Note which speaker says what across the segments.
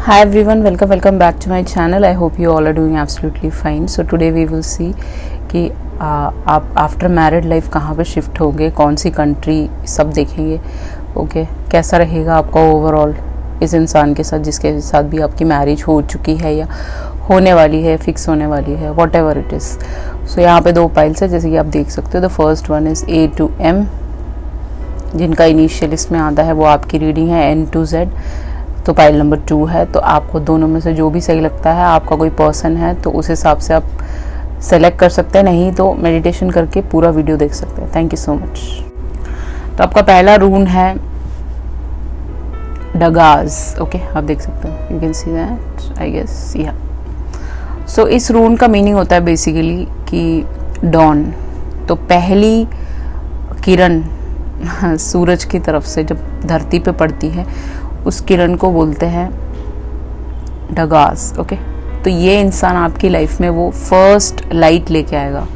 Speaker 1: Hi everyone, welcome back to my channel. I hope you all are doing absolutely fine. So today we will see कि आप after married life कहाँ पे shift होंगे, कौन सी country, सब देखेंगे. Okay कैसा रहेगा आपका ओवरऑल इस इंसान के साथ जिसके साथ भी आपकी मैरिज हो चुकी है या होने वाली है, फिक्स होने वाली है, वॉट एवर इट इज़. सो यहाँ पे दो पाइल्स है जैसे कि आप देख सकते हो. The first one is A to M, जिनका इनिशियल इसमें आता है वो आपकी रीडिंग है N to Z. तो पाइल नंबर 2 है. तो आपको दोनों में से जो भी सही लगता है, आपका कोई पर्सन है तो उस हिसाब से आप सेलेक्ट कर सकते हैं, नहीं तो मेडिटेशन करके पूरा वीडियो देख सकते हैं. Thank you so much. तो आपका पहला रून है डगाज. ओके आप देख सकते हो, you can see that I guess. या सो इस रून का मीनिंग होता है बेसिकली कि डॉन. तो पहली किरण सूरज की तरफ से जब धरती पे पड़ती है उस किरण को बोलते हैं डगास. ओके तो ये इंसान आपकी लाइफ में वो फर्स्ट लाइट लेके आएगा.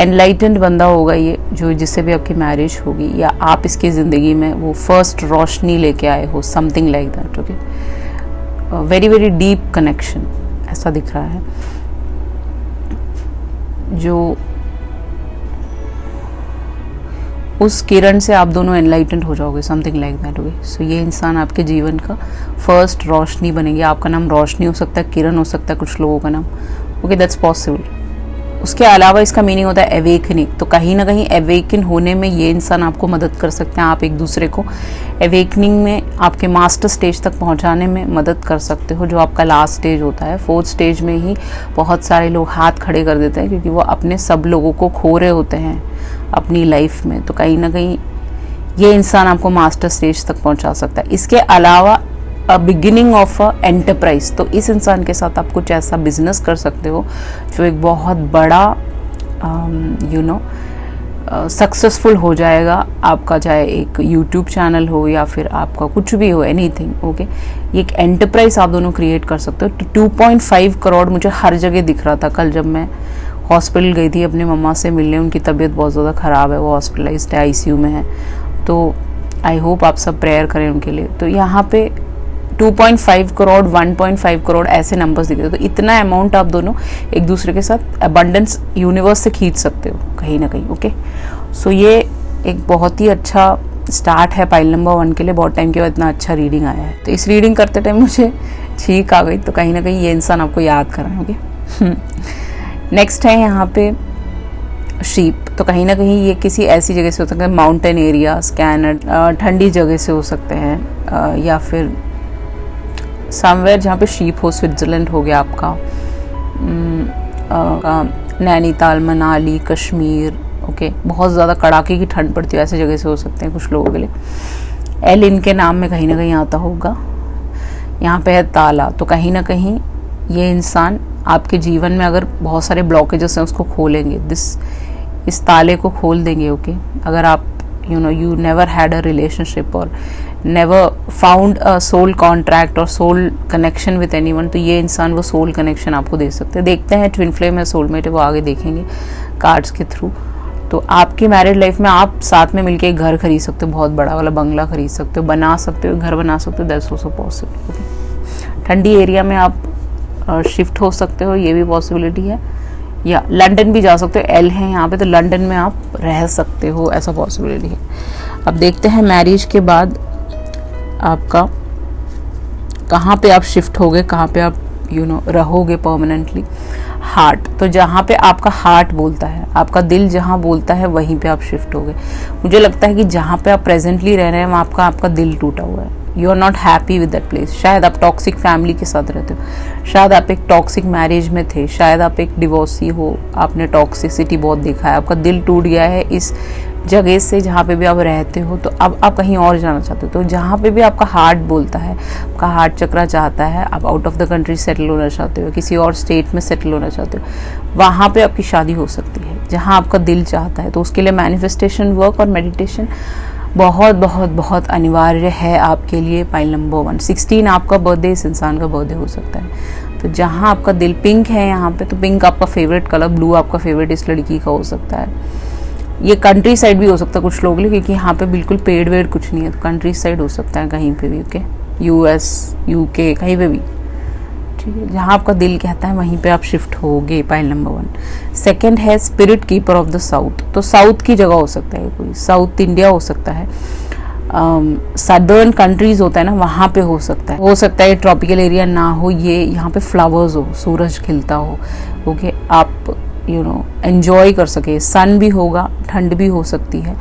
Speaker 1: एनलाइटेंड बंदा होगा ये, जो जिससे भी आपकी मैरिज होगी या आप इसकी ज़िंदगी में वो फर्स्ट रोशनी लेके आए हो, something like that. Okay very very deep connection ऐसा दिख रहा है, जो उस किरण से आप दोनों एनलाइटेंड हो जाओगे, something like that. Okay so ये इंसान आपके जीवन का फर्स्ट रोशनी बनेगी. आपका नाम रोशनी हो सकता है, किरण हो सकता है कुछ लोगों का नाम. Okay that's possible. उसके अलावा इसका मीनिंग होता है अवेकनिंग. तो कहीं ना कहीं अवेकन होने में ये इंसान आपको मदद कर सकते हैं. आप एक दूसरे को अवेकनिंग में, आपके मास्टर स्टेज तक पहुंचाने में मदद कर सकते हो, जो आपका लास्ट स्टेज होता है. फोर्थ स्टेज में ही बहुत सारे लोग हाथ खड़े कर देते हैं क्योंकि वो अपने सब लोगों को खो रहे होते हैं अपनी लाइफ में. तो कहीं ना कहीं ये इंसान आपको मास्टर स्टेज तक पहुंचा सकता है. इसके अलावा बिगिनिंग ऑफ अ एंटरप्राइज. तो इस इंसान के साथ आप कुछ ऐसा बिजनेस कर सकते हो जो एक बहुत बड़ा सक्सेसफुल हो जाएगा आपका, चाहे एक यूट्यूब चैनल हो या फिर आपका कुछ भी हो, एनीथिंग. ओके ये एक एंटरप्राइज आप दोनों क्रिएट कर सकते हो. तो 2.5 करोड़ मुझे हर जगह दिख रहा था. कल जब मैं हॉस्पिटल गई थी अपने मम्मा से मिलने, उनकी तबीयत बहुत ज़्यादा ख़राब है, वो हॉस्पिटलाइज्ड है, ICU में है. तो आई होप आप सब प्रेयर करें उनके लिए. तो यहाँ पे 2.5 करोड़ 1.5 करोड़ ऐसे नंबर्स दिख रहे. तो इतना अमाउंट आप दोनों एक दूसरे के साथ अबंडेंस यूनिवर्स से खींच सकते हो कहीं ना कहीं. ओके सो ये एक बहुत ही अच्छा स्टार्ट है पाइल नंबर 1 के लिए. बहुत टाइम के बाद इतना अच्छा रीडिंग आया है. तो इस रीडिंग करते टाइम मुझे छींक आ गई. तो कहीं ना कहीं ये इंसान आपको याद कर रहा है. ओके नेक्स्ट है यहाँ पे शीप. तो कहीं ना कहीं ये किसी ऐसी जगह से हो सकता है, माउंटेन एरियाज, कैनेडा, ठंडी जगह से हो सकते हैं, या फिर समवेयर जहाँ पे शीप हो. स्विट्ज़रलैंड हो गया आपका, नैनीताल, मनाली, कश्मीर. ओके बहुत ज़्यादा कड़ाके की ठंड पड़ती है, ऐसे जगह से हो सकते हैं कुछ लोगों के लिए. एल इनके नाम में कहीं ना कहीं आता होगा. यहाँ पे है ताला. तो कहीं ना कहीं ये इंसान आपके जीवन में अगर बहुत सारे ब्लॉकेजेस हैं उसको खोलेंगे, इस ताले को खोल देंगे. ओके अगर आप you never had a relationship or never found a soul contract or soul connection with anyone, तो ये इंसान वो soul connection आपको दे सकते हैं. देखते हैं ट्विन फ्लेम है, सोलमेट है, वो आगे देखेंगे कार्ड्स के थ्रू. तो आपकी मैरिड लाइफ में आप साथ में मिलके एक घर खरीद सकते हो, बहुत बड़ा वाला बंगला खरीद सकते हो, बना सकते हो, घर बना सकते हो. That's also possible. ओके ठंडी एरिया में आप शिफ्ट हो सकते हो, ये भी पॉसिबिलिटी है. या लंदन भी जा सकते हो. एल है यहाँ पे, तो लंदन में आप रह सकते हो, ऐसा पॉसिबिलिटी है. अब देखते हैं मैरिज के बाद आपका कहाँ पे आप शिफ्ट होगे, कहाँ पे आप रहोगे परमानेंटली. हार्ट. तो जहाँ पे आपका हार्ट बोलता है, आपका दिल जहाँ बोलता है वहीं पे आप शिफ्ट होगे. मुझे लगता है कि जहाँ पे आप प्रेजेंटली रह रहे हैं वहाँ आपका दिल टूटा हुआ है. You are not happy with that place. शायद आप टॉक्सिक फैमिली के साथ रहते हो, शायद आप एक टॉक्सिक मैरिज में थे, शायद आप एक डिवोर्सी हो, आपने टॉक्सिसिटी बहुत देखा है, आपका दिल टूट गया है इस जगह से जहाँ पे भी आप रहते हो. तो अब आप कहीं और जाना चाहते हो. तो जहाँ पे भी आपका हार्ट बोलता है, आपका हार्ट चक्रा चाहता है, आप out of the country settle होना चाहते हो, किसी और स्टेट में सेटल होना चाहते हो, वहाँ पे आपकी शादी हो सकती है जहाँ आपका दिल चाहता है. तो उसके लिए मैनिफेस्टेशन वर्क और मेडिटेशन बहुत बहुत बहुत अनिवार्य है आपके लिए. पाइल नंबर 1 16 आपका बर्थडे, इस इंसान का बर्थडे हो सकता है. तो जहाँ आपका दिल, पिंक है यहाँ पे, तो पिंक आपका फेवरेट कलर, ब्लू आपका फेवरेट इस लड़की का हो सकता है. ये कंट्री साइड भी हो सकता है कुछ लोग लिए, क्योंकि यहाँ पे बिल्कुल पेड़ वेड़ कुछ नहीं है, तो कंट्री साइड हो सकता है कहीं पे भी. ओके US, UK, कहीं पे भी, ठीक है। जहाँ आपका दिल कहता है वहीं पे आप शिफ्ट होगे, पॉइंट नंबर 1। सेकंड है spirit keeper of the south. तो साउथ की जगह हो सकता है, कोई साउथ इंडिया हो सकता है, सदर्न कंट्रीज होता है ना, वहाँ पे हो सकता है ट्रॉपिकल एरिया ना हो, ये यहाँ पे फ्लावर्स हो, सूरज खिलता हो, ओके, आप एंजॉय कर सके, सन भी होगा, ठंड भी हो सकती है,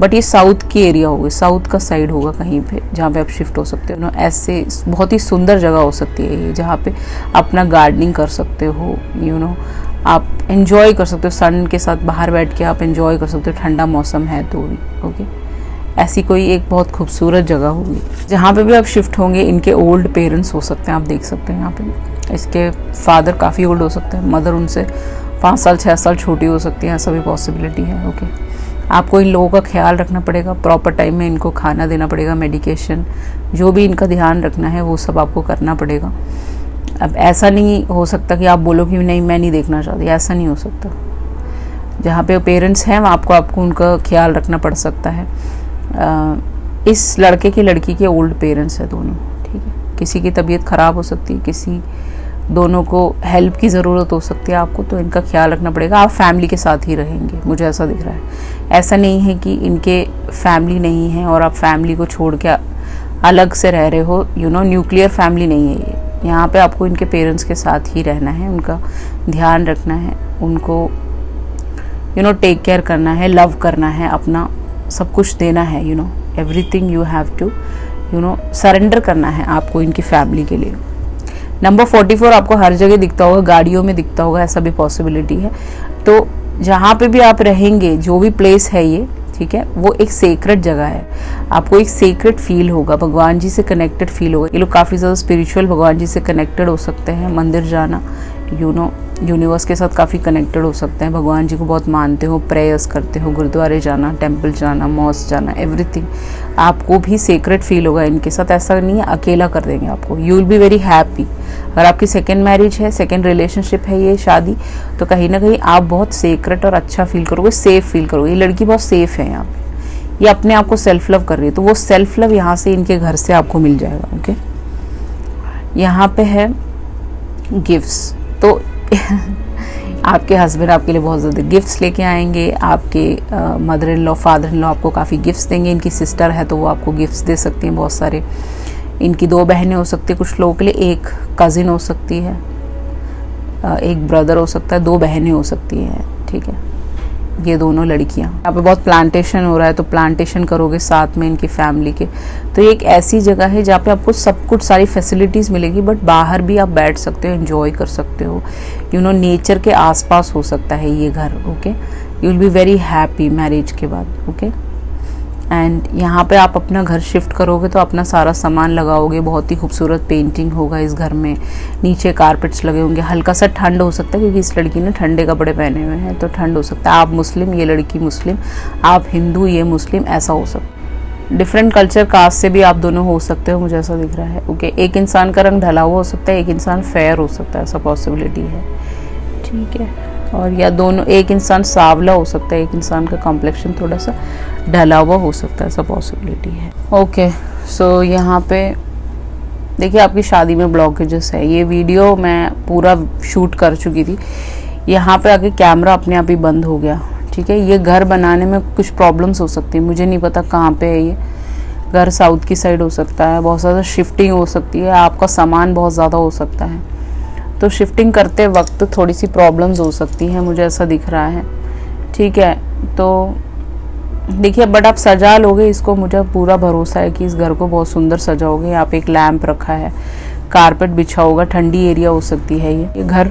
Speaker 1: बट ये साउथ की एरिया होगी, साउथ का साइड होगा कहीं पे जहाँ पे आप शिफ्ट हो सकते हो। ऐसे बहुत ही सुंदर जगह हो सकती है ये, जहाँ पे अपना गार्डनिंग कर सकते हो, आप एंजॉय कर सकते हो, सन के साथ बाहर बैठ के आप एंजॉय कर सकते हो, ठंडा मौसम है तो भी, ओके। ऐसी कोई एक बहुत खूबसूरत जगह होगी जहाँ पे भी आप शिफ्ट होंगे। इनके ओल्ड पेरेंट्स हो सकते हैं, आप देख सकते हैं यहाँ पे, इसके फादर काफ़ी ओल्ड हो सकते हैं, मदर उनसे 5 साल 6 साल छोटी हो सकती है, ऐसा भी पॉसिबिलिटी है, ओके। आपको इन लोगों का ख्याल रखना पड़ेगा, प्रॉपर टाइम में इनको खाना देना पड़ेगा, मेडिकेशन, जो भी इनका ध्यान रखना है वो सब आपको करना पड़ेगा। अब ऐसा नहीं हो सकता कि आप बोलो कि नहीं मैं नहीं देखना चाहती, ऐसा नहीं हो सकता। जहाँ पे पेरेंट्स हैं आपको उनका ख्याल रखना पड़ सकता है। इस लड़के की लड़की के ओल्ड पेरेंट्स हैं दोनों, ठीक है। किसी की तबीयत ख़राब हो सकती है, किसी दोनों को हेल्प की ज़रूरत हो सकती है आपको, तो इनका ख्याल रखना पड़ेगा। आप फैमिली के साथ ही रहेंगे, मुझे ऐसा दिख रहा है। ऐसा नहीं है कि इनके फैमिली नहीं है और आप फैमिली को छोड़ के अलग से रह रहे हो, न्यूक्लियर फैमिली नहीं है ये। यहाँ पे आपको इनके पेरेंट्स के साथ ही रहना है, उनका ध्यान रखना है, उनको टेक केयर करना है, लव करना है, अपना सब कुछ देना है, everything you have to surrender करना है आपको इनकी फैमिली के लिए। नंबर 44 आपको हर जगह दिखता होगा, गाड़ियों में दिखता होगा, ऐसा भी पॉसिबिलिटी है। तो जहाँ पे भी आप रहेंगे, जो भी प्लेस है ये, ठीक है, वो एक सेक्रेट जगह है, आपको एक सेक्रेट फील होगा, भगवान जी से कनेक्टेड फील होगा। ये लोग काफ़ी ज़्यादा स्पिरिचुअल भगवान जी से कनेक्टेड हो सकते हैं, मंदिर जाना, यूनिवर्स के साथ काफ़ी कनेक्टेड हो सकते हैं, भगवान जी को बहुत मानते हो, प्रेयर्स करते हो, गुरुद्वारे जाना, टेम्पल जाना, मॉस्क जाना, एवरीथिंग आपको भी सेक्रेट फील होगा इनके साथ। ऐसा नहीं है अकेला कर देंगे आपको, you will be very happy. अगर आपकी सेकेंड मैरिज है, सेकेंड रिलेशनशिप है ये शादी, तो कहीं ना कहीं आप बहुत सेक्रेट और अच्छा फील करोगे, सेफ फील करोगे। ये लड़की बहुत सेफ है यहाँ पे, ये अपने आप को सेल्फ लव कर रही है, तो वो सेल्फ लव यहाँ से इनके घर से आपको मिल जाएगा, ओके। यहाँ पे है गिफ्ट्स, तो आपके हस्बैंड आपके लिए बहुत ज़्यादा गिफ्ट्स लेके आएंगे, आपके mother in law, father in law आपको काफ़ी गिफ्ट्स देंगे, इनकी सिस्टर है तो वो आपको गिफ्ट्स दे सकती हैं बहुत सारे। इनकी 2 बहनें हो सकती है कुछ लोगों के लिए, एक कज़िन हो सकती है, एक ब्रदर हो सकता है, 2 बहनें हो सकती हैं, ठीक है। ये दोनों लड़कियां, यहाँ पे बहुत प्लांटेशन हो रहा है, तो प्लांटेशन करोगे साथ में इनकी फैमिली के। तो ये एक ऐसी जगह है जहाँ पे आपको सब कुछ सारी फैसिलिटीज़ मिलेगी, बट बाहर भी आप बैठ सकते हो, एंजॉय कर सकते हो, नेचर के आसपास हो सकता है ये घर, okay. You will be very happy marriage के बाद, ओके। एंड यहाँ पे आप अपना घर शिफ्ट करोगे तो अपना सारा सामान लगाओगे, बहुत ही खूबसूरत पेंटिंग होगा इस घर में, नीचे कारपेट्स लगे होंगे, हल्का सा ठंड हो सकता है क्योंकि इस लड़की ने ठंडे कपड़े पहने हुए हैं, तो ठंड हो सकता है। आप मुस्लिम, ये लड़की मुस्लिम, आप हिंदू, ये मुस्लिम, ऐसा हो सकता है। डिफरेंट कल्चर कास्ट से भी आप दोनों हो सकते हो, मुझे ऐसा दिख रहा है, ओके। एक इंसान का रंग ढला हुआ हो सकता है, एक इंसान फेयर हो सकता है, ऐसा पॉसिबिलिटी है, ठीक है। और या दोनों, एक इंसान सांवला हो सकता है, एक इंसान का कॉम्प्लेक्शन थोड़ा सा ढला हुआ हो सकता है, ऐसा पॉसिबिलिटी है, ओके। सो यहाँ पे देखिए आपकी शादी में ब्लॉकेजेस है, ये वीडियो मैं पूरा शूट कर चुकी थी। यहाँ पे आके कैमरा अपने आप ही बंद हो गया, ठीक है। ये घर बनाने में कुछ प्रॉब्लम्स हो सकती है, मुझे नहीं पता कहाँ पे है ये घर, साउथ की साइड हो सकता है, बहुत ज़्यादा शिफ्टिंग हो सकती है, आपका सामान बहुत ज़्यादा हो सकता है, तो शिफ्टिंग करते वक्त थोड़ी सी प्रॉब्लम्स हो सकती हैं, मुझे ऐसा दिख रहा है, ठीक है। तो देखिए, बट आप सजा लोगे इसको, मुझे पूरा भरोसा है कि इस घर को बहुत सुंदर सजाओगे। यहाँ पे एक लैंप रखा है, कारपेट बिछा होगा, ठंडी एरिया हो सकती है ये घर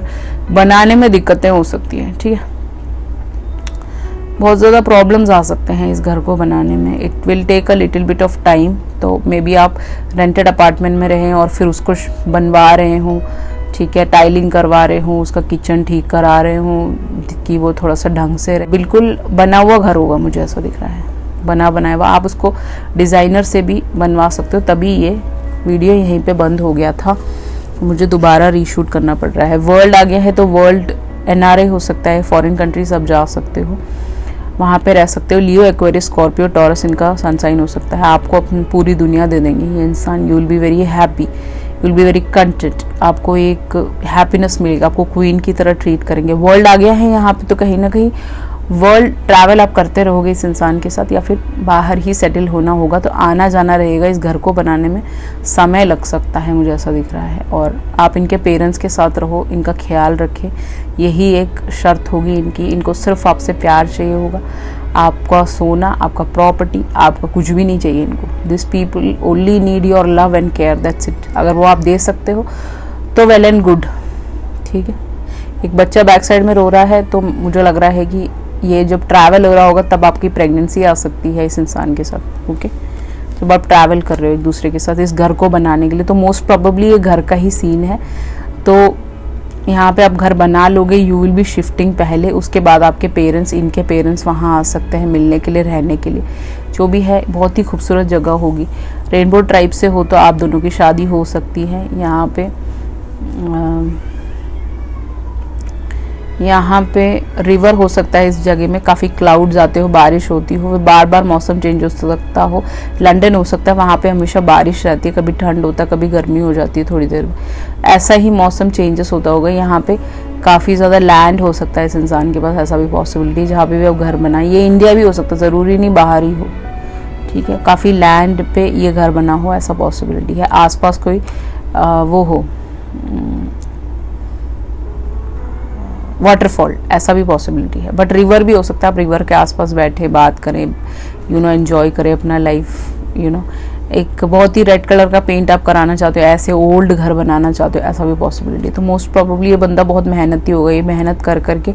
Speaker 1: बनाने में दिक्कतें हो सकती हैं, ठीक है। बहुत ज़्यादा प्रॉब्लम्स आ सकते हैं इस घर को बनाने में, it will take a little bit of time. तो मे बी आप रेंटेड अपार्टमेंट में रहें और फिर उसको बनवा रहे हों, ठीक है, टाइलिंग करवा रहे हूँ, उसका किचन ठीक करा रहे हूँ कि वो थोड़ा सा ढंग से रहे। बिल्कुल बना हुआ घर होगा, मुझे ऐसा दिख रहा है, बनाया हुआ। आप उसको डिज़ाइनर से भी बनवा सकते हो, तभी ये वीडियो यहीं पे बंद हो गया था, मुझे दोबारा रीशूट करना पड़ रहा है। वर्ल्ड आ गया है तो वर्ल्ड NRA हो सकता है, फॉरेन कंट्रीज आप जा सकते हो। वहाँ पे रह सकते हो। लियो, एक्वेरियस, स्कॉर्पियो, टॉरस इनका सन साइन हो सकता है। आपको अपनी पूरी दुनिया दे देंगे ये इंसान। You will be very happy, you will be very content. आपको एक हैप्पीनेस मिलेगा, आपको क्वीन की तरह ट्रीट करेंगे। वर्ल्ड आ गया है यहाँ पे, तो कहीं ना कहीं वर्ल्ड ट्रैवल आप करते रहोगे इस इंसान के साथ, या फिर बाहर ही सेटल होना होगा, तो आना जाना रहेगा। इस घर को बनाने में समय लग सकता है, मुझे ऐसा दिख रहा है। और आप इनके पेरेंट्स के साथ रहो, इनका ख्याल रखें, यही एक शर्त होगी इनकी। इनको सिर्फ आपसे प्यार चाहिए होगा, आपका सोना, आपका प्रॉपर्टी, आपका कुछ भी नहीं चाहिए इनको। This people only need your love and care, that's it. अगर वो आप दे सकते हो तो वेल एंड गुड, ठीक है। एक बच्चा बैक साइड में रो रहा है, तो मुझे लग रहा है कि ये जब ट्रैवल हो रहा होगा तब आपकी प्रेगनेंसी आ सकती है इस इंसान के साथ, ओके। जब आप ट्रैवल कर रहे हो एक दूसरे के साथ इस घर को बनाने के लिए, तो मोस्ट प्रोबेबली ये घर का ही सीन है। तो यहाँ पे आप घर बना लोगे, यू विल बी शिफ्टिंग पहले, उसके बाद आपके पेरेंट्स, इनके पेरेंट्स वहाँ आ सकते हैं मिलने के लिए, रहने के लिए। जो भी है बहुत ही खूबसूरत जगह होगी। रेनबो ट्राइब से हो तो आप दोनों की शादी हो सकती है। यहाँ पे रिवर हो सकता है इस जगह में, काफ़ी क्लाउड्स आते हो, बारिश होती हो, बार बार मौसम चेंज हो सकता हो। लंदन हो सकता है, वहाँ पे हमेशा बारिश रहती है, कभी ठंड होता है, कभी गर्मी हो जाती है थोड़ी देर में, ऐसा ही मौसम चेंजेस होता होगा। यहाँ पे काफ़ी ज़्यादा लैंड हो सकता है इस इंसान के पास, ऐसा भी पॉसिबिलिटी जहाँ पे भी आप घर बनाए। ये इंडिया भी हो सकता है, ज़रूरी नहीं बाहर ही हो, ठीक है। काफ़ी लैंड पे ये घर बना हो, ऐसा पॉसिबिलिटी है। आसपास कोई वो हो, वाटरफॉल, ऐसा भी पॉसिबिलिटी है। बट रिवर भी हो सकता है, आप रिवर के आसपास बैठे बात करें, एंजॉय करें अपना लाइफ। एक बहुत ही रेड कलर का पेंट आप कराना चाहते हो, ऐसे ओल्ड घर बनाना चाहते हो, ऐसा भी पॉसिबिलिटी। तो मोस्ट प्रोबेबली ये बंदा बहुत मेहनती होगा, ये मेहनत कर करके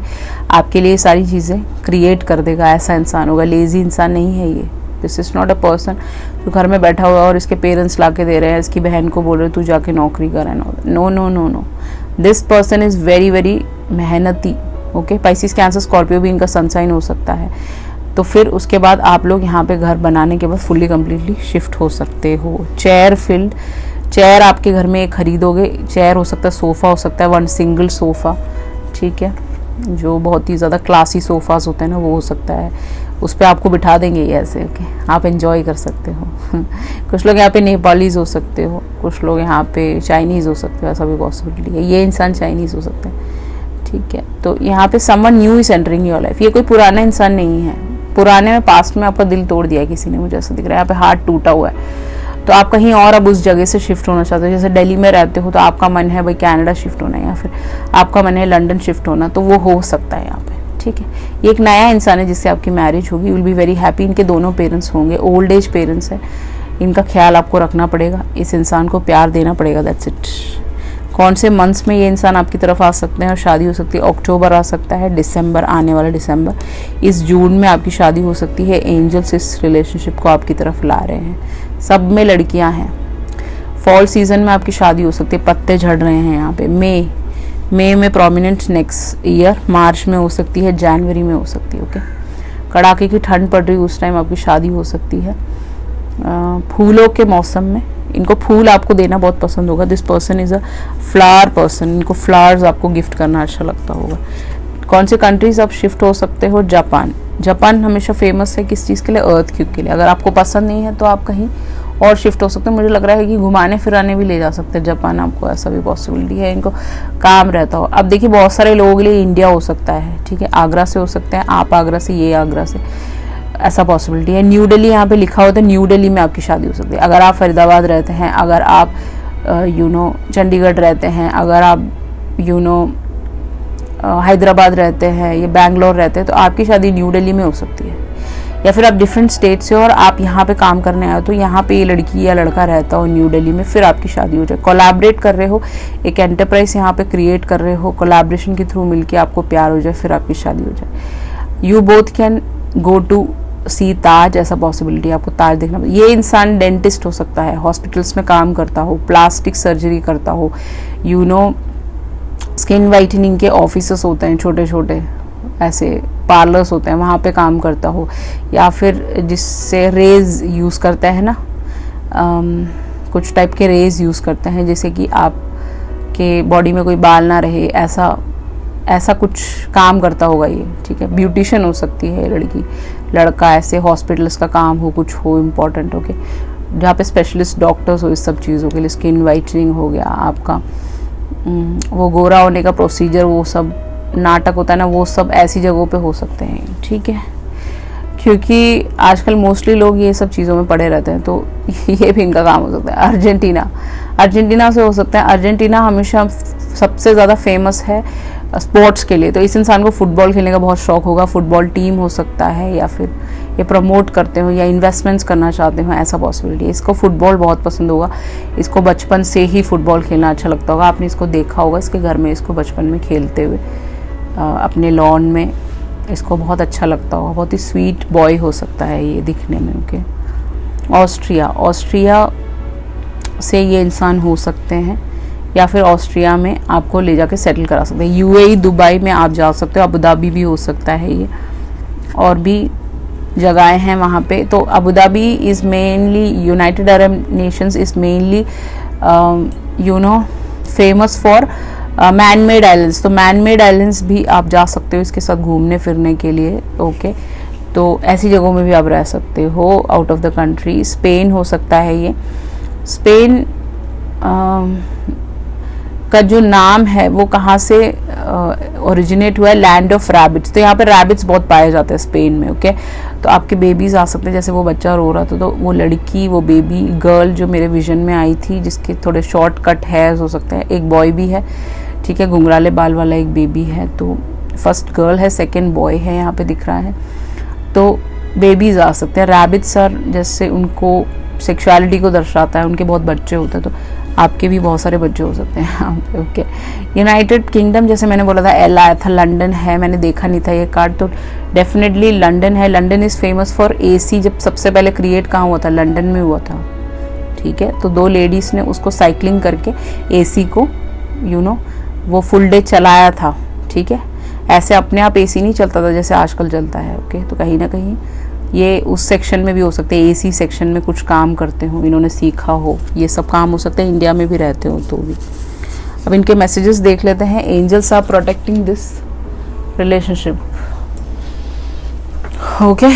Speaker 1: आपके लिए सारी चीज़ें क्रिएट कर देगा। ऐसा इंसान होगा, लेजी इंसान नहीं है ये। This is not a person जो घर में बैठा हुआ है और इसके पेरेंट्स ला के दे रहे हैं, इसकी बहन को बोल रहे तू जाके नौकरी कर। No no no no, this person is very very मेहनती, ओके। पाइसिस, कैंसर, स्कॉर्पियो भी इनका सनसाइन हो सकता है। तो फिर उसके बाद आप लोग यहाँ पे घर बनाने के बाद फुल्ली कम्प्लीटली शिफ्ट हो सकते हो। चेयर फील्ड, चेयर आपके घर में एक खरीदोगे। चेयर हो सकता है, सोफ़ा हो सकता है, वन सिंगल सोफ़ा, ठीक है, जो बहुत ही ज़्यादा क्लासी सोफ़ाज होते हैं ना, वो हो सकता है। उस पर आपको बिठा देंगे ये ऐसे, ओके, आप एंजॉय कर सकते हो। कुछ लोग यहाँ पे नेपालीज हो सकते हो, कुछ लोग यहाँ पे चाइनीज़ हो सकते हो, ऐसा भी पॉसिबिलिटी है। ये इंसान चाइनीज़ हो सकते हैं, ठीक है। तो यहाँ पे someone new is entering your life. ये कोई पुराना इंसान नहीं है, पुराने में पास्ट में आपका दिल तोड़ दिया है किसी ने, मुझे ऐसा दिख रहा है। यहाँ पे हार्ट टूटा हुआ है, तो आप कहीं और अब उस जगह से शिफ्ट होना चाहते हो। जैसे दिल्ली में रहते हो तो आपका मन है भाई कनाडा शिफ्ट होना है, या फिर आपका मन है लंदन शिफ्ट होना, तो वो हो सकता है यहाँ पे, ठीक है। ये एक नया इंसान है जिससे आपकी मैरिज होगी, you will be very happy. इनके दोनों पेरेंट्स होंगे, ओल्ड एज पेरेंट्स है, इनका ख्याल आपको रखना पड़ेगा, इस इंसान को प्यार देना पड़ेगा, दैट्स इट। कौन से मंथ्स में ये इंसान आपकी तरफ आ सकते हैं और शादी हो सकती है? अक्टूबर आ सकता है, दिसंबर, आने वाला दिसंबर, इस जून में आपकी शादी हो सकती है। एंजल्स इस रिलेशनशिप को आपकी तरफ ला रहे हैं, सब में लड़कियां हैं। फॉल सीजन में आपकी शादी हो सकती है, पत्ते झड़ रहे हैं यहाँ पे। मई में प्रोमिनेंट नेक्स्ट ईयर, मार्च में हो सकती है, जनवरी में हो सकती है, ओके। कड़ाके की ठंड पड़ रही है उस टाइम आपकी शादी हो सकती है। फूलों के मौसम में इनको फूल आपको देना बहुत पसंद होगा। This person is a flower person, इनको फ्लावर्स आपको गिफ्ट करना अच्छा लगता होगा। कौन से कंट्रीज आप शिफ्ट हो सकते हो? जापान। जापान हमेशा फेमस है किस चीज़ के लिए? अर्थक्वेक के लिए। अगर आपको पसंद नहीं है तो आप कहीं और शिफ्ट हो सकते हैं। मुझे लग रहा है कि घुमाने फिराने भी ले जा सकते हैं जापान आपको, ऐसा भी पॉसिबिलिटी है। इनको काम रहता हो। अब देखिए बहुत सारे लोगों के लिए इंडिया हो सकता है, ठीक है, आगरा से हो सकते हैं, आप आगरा से, ये आगरा से, ऐसा पॉसिबिलिटी है। न्यू दिल्ली यहाँ पे लिखा होता है, न्यू दिल्ली में आपकी शादी हो सकती है। अगर आप फरीदाबाद रहते हैं, अगर आप चंडीगढ़ रहते हैं, अगर आप हैदराबाद रहते हैं, या बैंगलोर रहते हैं, तो आपकी शादी न्यू दिल्ली में हो सकती है। या फिर आप डिफरेंट स्टेट से और आप यहाँ पे काम करने आए हो, तो यहाँ पे ये लड़की या लड़का रहता हो न्यू दिल्ली में, फिर आपकी शादी हो जाए। कोलैबोरेट कर रहे हो, एक एंटरप्राइज यहाँ पे क्रिएट कर रहे हो, कोलैबोरेशन के थ्रू मिलके आपको प्यार हो जाए, फिर आपकी शादी हो जाए। You both can go to see Taj, ऐसा पॉसिबिलिटी, आपको ताज देखना। ये इंसान डेंटिस्ट हो सकता है, हॉस्पिटल्स में काम करता हो, प्लास्टिक सर्जरी करता हो, स्किन वाइटनिंग के ऑफिसेस होते हैं छोटे छोटे, ऐसे पार्लर्स होते हैं, वहाँ पे काम करता हो। या फिर जिससे रेज यूज़ करते हैं ना, कुछ टाइप के रेज यूज़ करते हैं, जैसे कि आपके बॉडी में कोई बाल ना रहे, ऐसा कुछ काम करता होगा ये, ठीक है। ब्यूटिशियन हो सकती है लड़की, लड़का ऐसे हॉस्पिटल्स का काम हो, कुछ हो इम्पोर्टेंट, ओके, जहाँ पे स्पेशलिस्ट डॉक्टर्स हो इस सब चीज़ों के लिए। स्किन वाइटनिंग हो गया आपका, वो गोरा होने का प्रोसीजर, वो सब नाटक होता है ना, वो सब ऐसी जगहों पे हो सकते हैं, ठीक है। क्योंकि आजकल मोस्टली लोग ये सब चीज़ों में पड़े रहते हैं, तो ये भी इनका काम हो सकता है। अर्जेंटीना से हो सकता है। अर्जेंटीना हमेशा सबसे ज़्यादा फेमस है स्पोर्ट्स के लिए, तो इस इंसान को फुटबॉल खेलने का बहुत शौक होगा। फुटबॉल टीम हो सकता है, या फिर ये प्रमोट करते हो या इन्वेस्टमेंट्स करना चाहते हो, ऐसा पॉसिबिलिटी है। इसको फुटबॉल बहुत पसंद होगा, इसको बचपन से ही फुटबॉल खेलना अच्छा लगता होगा। आपने इसको देखा होगा इसके घर में, इसको बचपन में खेलते हुए अपने लॉन में, इसको बहुत अच्छा लगता होगा। बहुत ही स्वीट बॉय हो सकता है ये दिखने में, ओके। ऑस्ट्रिया से ये इंसान हो सकते हैं, या फिर ऑस्ट्रिया में आपको ले जाके सेटल करा सकते हैं। यूएई, दुबई में आप जा सकते हो, अबू धाबी भी हो सकता है ये, और भी जगहें हैं वहाँ पे। तो Abu Dhabi is mainly, United Arab Nations is mainly famous for man made islands. तो मैन मेड आइलैंड्स भी आप जा सकते हो इसके साथ घूमने फिरने के लिए, ओके। तो ऐसी जगहों में भी आप रह सकते हो out of the country. Spain हो सकता है ये। स्पेन का जो नाम है वो कहाँ से ओरिजिनेट हुआ है, लैंड ऑफ रैबिट्स। तो यहाँ पे रैबिट्स बहुत पाए जाते हैं स्पेन में, ओके। तो आपके बेबीज आ सकते हैं, जैसे वो बच्चा रो रहा था, तो वो लड़की, वो बेबी गर्ल जो मेरे विजन में आई थी, जिसके थोड़े शॉर्ट कट हेयर्स हो सकते हैं। एक बॉय भी है, ठीक है, घुंघराले बाल वाला एक बेबी है। तो फर्स्ट गर्ल है, सेकेंड बॉय है, यहाँ पे दिख रहा है। तो बेबीज आ सकते हैं। रैबिट्स आर, जैसे उनको सेक्सुअलिटी को दर्शाता है, उनके बहुत बच्चे होते हैं, तो आपके भी बहुत सारे बच्चे हो सकते हैं यहाँ पे, ओके। यूनाइटेड किंगडम, जैसे मैंने बोला था, एल आया था, लंदन है, मैंने देखा नहीं था ये कार्ड, तो डेफिनेटली लंदन है। London is famous for AC. जब सबसे पहले क्रिएट कहाँ हुआ था, लंदन में हुआ था, ठीक है। तो 2 लेडीज़ ने उसको साइकिलिंग करके एसी को वो फुल डे चलाया था, ठीक है। ऐसे अपने आप एसी नहीं चलता था जैसे आजकल चलता है, ओके। तो कहीं ना कहीं ये उस सेक्शन में भी हो सकते हैं, एसी सेक्शन में कुछ काम करते हो, इन्होंने सीखा हो, ये सब काम हो सकता है। इंडिया में भी रहते हो तो भी। अब इनके मैसेजेस देख लेते हैं। Angels are protecting this relationship, okay.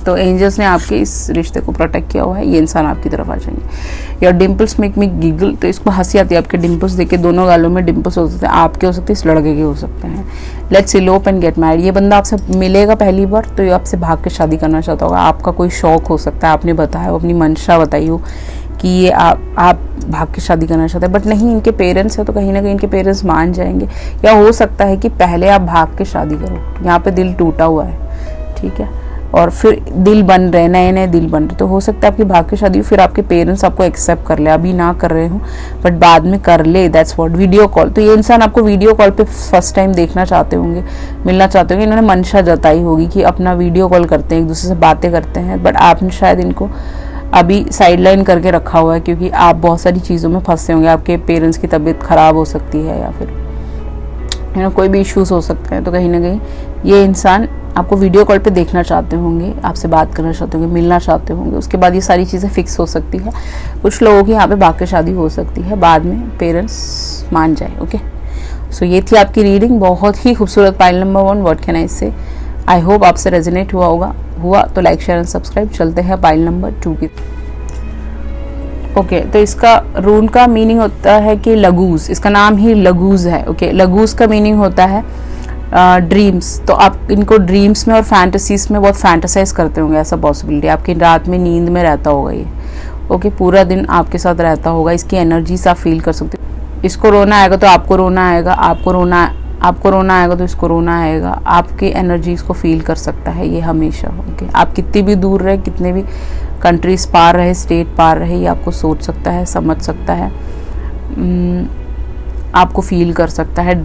Speaker 1: तो एंजल्स ने आपके इस रिश्ते को प्रोटेक्ट किया हुआ है, ये इंसान आपकी तरफ आ जाएंगे। या डिम्पल्स मेक मी गिगल, तो इसको हंसी आती है आपके डिम्पल्स देख के। दोनों गालों में डिम्पल्स हो सकते हैं, आपके हो सकते हैं, इस लड़के के हो सकते हैं। Let's elope and get married, ये बंदा आपसे मिलेगा पहली बार, तो ये आपसे भाग के शादी करना चाहता होगा। आपका कोई शौक हो सकता है, आपने बताया हो, अपनी मंशा बताई हो कि ये आप भाग के शादी करना चाहते हैं, बट नहीं, इनके पेरेंट्स हैं, तो कहीं ना कहीं इनके पेरेंट्स मान जाएंगे। या हो सकता है कि पहले आप भाग के शादी करो, यहाँ पे दिल टूटा हुआ है, ठीक है, और फिर दिल बन रहे, नए नए दिल बन रहे, तो हो सकता है आपकी भाग की शादी हो, फिर आपके पेरेंट्स आपको एक्सेप्ट कर ले। अभी ना कर रहे हो बट बाद में कर ले, दैट्स व्हाट। वीडियो कॉल, तो ये इंसान आपको वीडियो कॉल पे फर्स्ट टाइम देखना चाहते होंगे, मिलना चाहते होंगे। इन्होंने मंशा जताई होगी कि अपना वीडियो कॉल करते हैं, एक दूसरे से बातें करते हैं, बट आपने शायद इनको अभी साइडलाइन करके रखा हुआ है, क्योंकि आप बहुत सारी चीज़ों में फंसे होंगे। आपके पेरेंट्स की तबीयत ख़राब हो सकती है, या फिर कोई भी इश्यूज हो सकते हैं। तो कहीं ना कहीं ये इंसान आपको वीडियो कॉल पे देखना चाहते होंगे, आपसे बात करना चाहते होंगे, मिलना चाहते होंगे। उसके बाद ये सारी चीज़ें फिक्स हो सकती है। कुछ लोगों की यहाँ पे भाग के शादी हो सकती है, बाद में पेरेंट्स मान जाए, ओके। सो ये थी आपकी रीडिंग, बहुत ही खूबसूरत। Pile number 1, what can I say. I hope आपसे रेजोनेट हुआ तो लाइक, शेयर एंड सब्सक्राइब। चलते हैं पाइल नंबर 2 की। ओके, तो इसका रून का मीनिंग होता है कि लगूज, इसका नाम ही लगूज है, ओके। लगूज का मीनिंग होता है ड्रीम्स। तो आप इनको ड्रीम्स में और फैंटेसीज में बहुत फैंटेसाइज करते होंगे, ऐसा पॉसिबिलिटी। आपकी रात में नींद में रहता होगा ये, ओके। पूरा दिन आपके साथ रहता होगा, इसकी एनर्जीज आप फील कर सकते हो। इसको रोना आएगा तो आपको रोना आएगा, आपको रोना आएगा तो इसको रोना आएगा। आपकी एनर्जीज को फील कर सकता है ये हमेशा, ओके। आप कितनी भी दूर रहे, कितने भी कंट्रीज पार रहे, स्टेट पार रहे, ये आपको सोच सकता है, समझ सकता है, आपको फील कर सकता है।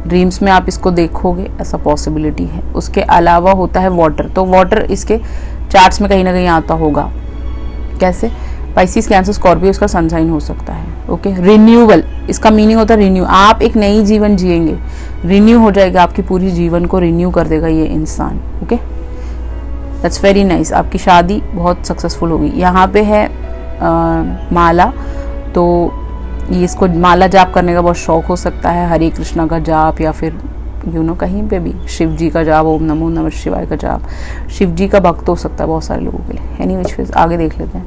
Speaker 1: ड्रीम्स में आप इसको देखोगे, ऐसा पॉसिबिलिटी है। उसके अलावा होता है वाटर, तो वाटर इसके चार्ट्स में कहीं ना कहीं आता होगा। कैसे? पाइसिस, कैंसर, स्कॉर्पियो इसका सन साइन हो सकता है, ओके। रिन्यूअल, इसका मीनिंग होता है रिन्यू। आप एक नई जीवन जिएंगे, रिन्यू हो जाएगा, आपकी पूरी जीवन को रिन्यू कर देगा ये इंसान, ओके। That's very nice. आपकी शादी बहुत सक्सेसफुल होगी। यहाँ पे है माला, तो ये इसको माला जाप करने का बहुत शौक हो सकता है, हरे कृष्णा का जाप या फिर कहीं पे भी शिव जी का जाप, ओम नमो नमः शिवाय का जाप। शिव जी का भक्त हो सकता है बहुत सारे लोगों के लिए। एनी विच वेज आगे देख लेते हैं।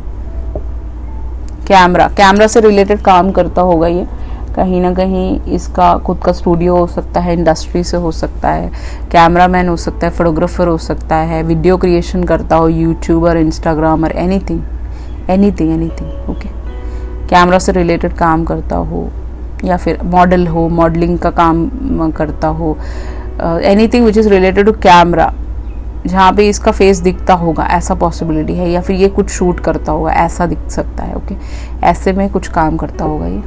Speaker 1: कैमरा से रिलेटेड काम करता होगा ये, कहीं ना कहीं इसका खुद का स्टूडियो हो सकता है, इंडस्ट्री से हो सकता है, कैमरामैन हो सकता है, फोटोग्राफर हो सकता है, वीडियो क्रिएशन करता हो, YouTuber, Instagrammer, anything okay. Camera से रिलेटेड काम करता हो या फिर मॉडल हो, मॉडलिंग का काम करता हो, anything which is related to camera, जहाँ पे इसका फेस दिखता होगा ऐसा पॉसिबिलिटी है, या फिर ये कुछ शूट करता होगा ऐसा दिख सकता है, ओके। ऐसे में कुछ काम करता होगा ये।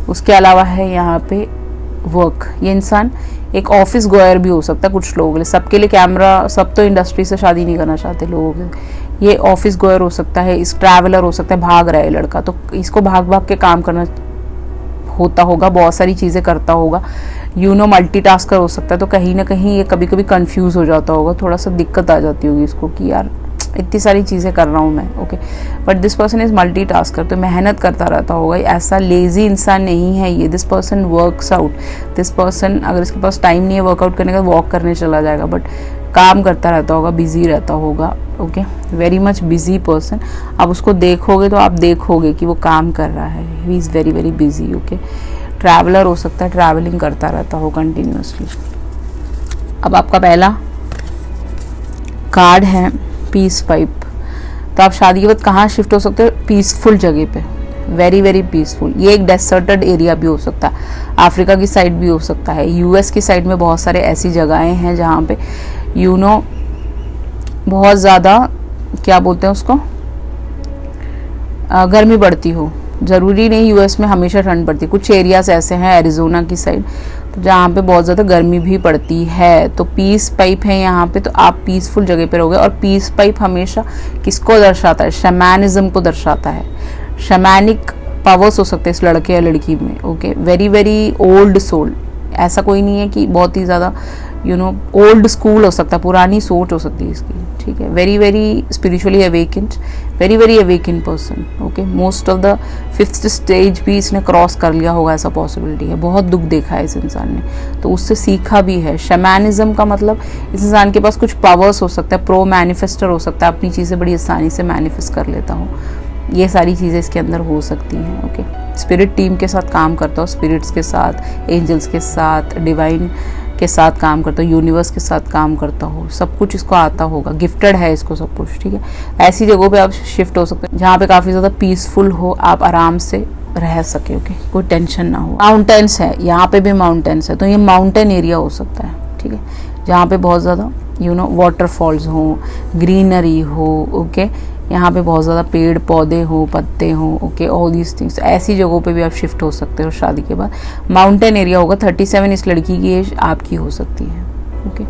Speaker 1: उसके अलावा है यहाँ पे वर्क, ये इंसान एक ऑफिस गोयर भी हो सकता है कुछ लोगों के लिए। सबके लिए कैमरा, सब तो इंडस्ट्री से शादी नहीं करना चाहते लोगों के, ये ऑफिस गोयर हो सकता है, इस ट्रैवलर हो सकता है, भाग रहा है लड़का तो इसको भाग भाग के काम करना होता होगा, बहुत सारी चीज़ें करता होगा, मल्टीटास्कर हो सकता है। तो कहीं ना कहीं ये कभी कभी कंफ्यूज हो जाता होगा, थोड़ा सा दिक्कत आ जाती होगी इसको कि यार इतनी सारी चीज़ें कर रहा हूँ मैं, okay. But this person is multitasker, तो मेहनत करता रहता होगा, ऐसा लेजी इंसान नहीं है ये। This person works out, this person अगर इसके पास टाइम नहीं है वर्कआउट करने का, वॉक करने चला जाएगा, बट काम करता रहता होगा, बिजी रहता होगा, okay. Very much busy person. आप उसको देखोगे तो आप देखोगे कि वो काम कर रहा है, he is very very busy, okay. Traveller हो सकता है, ट्रैवलिंग करता रहता हो कंटिन्यूसली। अब आपका पहला कार्ड है पीस पाइप। तो आप शादी के बाद कहाँ शिफ्ट हो सकते हो? पीसफुल जगह पे, वेरी वेरी पीसफुल। ये एक डेसर्टेड एरिया भी हो सकता है, अफ्रीका की साइड भी हो सकता है, यूएस की साइड में बहुत सारे ऐसी जगहें हैं जहाँ पे बहुत ज़्यादा क्या बोलते हैं उसको, गर्मी पड़ती हो। ज़रूरी नहीं यूएस में हमेशा ठंड पड़ती, कुछ एरियाज ऐसे हैं एरिजोना की साइड तो जहाँ पे बहुत ज़्यादा गर्मी भी पड़ती है। तो पीस पाइप है यहाँ पे, तो आप पीसफुल जगह पे रहोगे। और पीस पाइप हमेशा किसको दर्शाता है? शमैनिज्म को दर्शाता है। शमैनिक पावर्स हो सकते हैं इस लड़के या लड़की में, okay. Very very old soul, ऐसा कोई नहीं है कि बहुत ही ज़्यादा ओल्ड स्कूल हो सकता है, पुरानी सोच हो सकती है इसकी, ठीक है। Very very spiritually awakened, very very awakened person, okay. Most of the 5th stage भी इसने क्रॉस कर लिया होगा, ऐसा पॉसिबिलिटी है। बहुत दुख देखा है इस इंसान ने, तो उससे सीखा भी है। शमैनिज्म का मतलब इस इंसान के पास कुछ पावर्स हो सकता है, प्रो मैनिफेस्टर हो सकता है, अपनी चीज़ें बड़ी आसानी से मैनिफेस्ट कर लेता हूँ, ये सारी चीज़ें इसके अंदर हो सकती हैं, ओके। स्पिरिट टीम के साथ काम करता हो, स्पिरिट्स के साथ, एंजल्स के साथ, डिवाइन के साथ काम करता हो, यूनिवर्स के साथ काम करता हो, सब कुछ इसको आता होगा, गिफ्टेड है इसको सब कुछ, ठीक है। ऐसी जगहों पे आप शिफ्ट हो सकते हैं जहाँ पे काफ़ी ज़्यादा पीसफुल हो, आप आराम से रह सके, ओके, कोई टेंशन ना हो। माउंटेन्स है, यहाँ पे भी माउंटेन्स है, तो ये माउंटेन एरिया हो सकता है, ठीक है, जहाँ पे बहुत ज़्यादा वाटरफॉल्स हो, ग्रीनरी हो, ओके। यहाँ पे बहुत ज़्यादा पेड़ पौधे हो, पत्ते हो, ओके, ऑल दीज थिंग्स। ऐसी जगहों पे भी आप शिफ्ट हो सकते हो शादी के बाद। माउंटेन एरिया होगा। 37 इस लड़की की एज आपकी हो सकती है, ओके।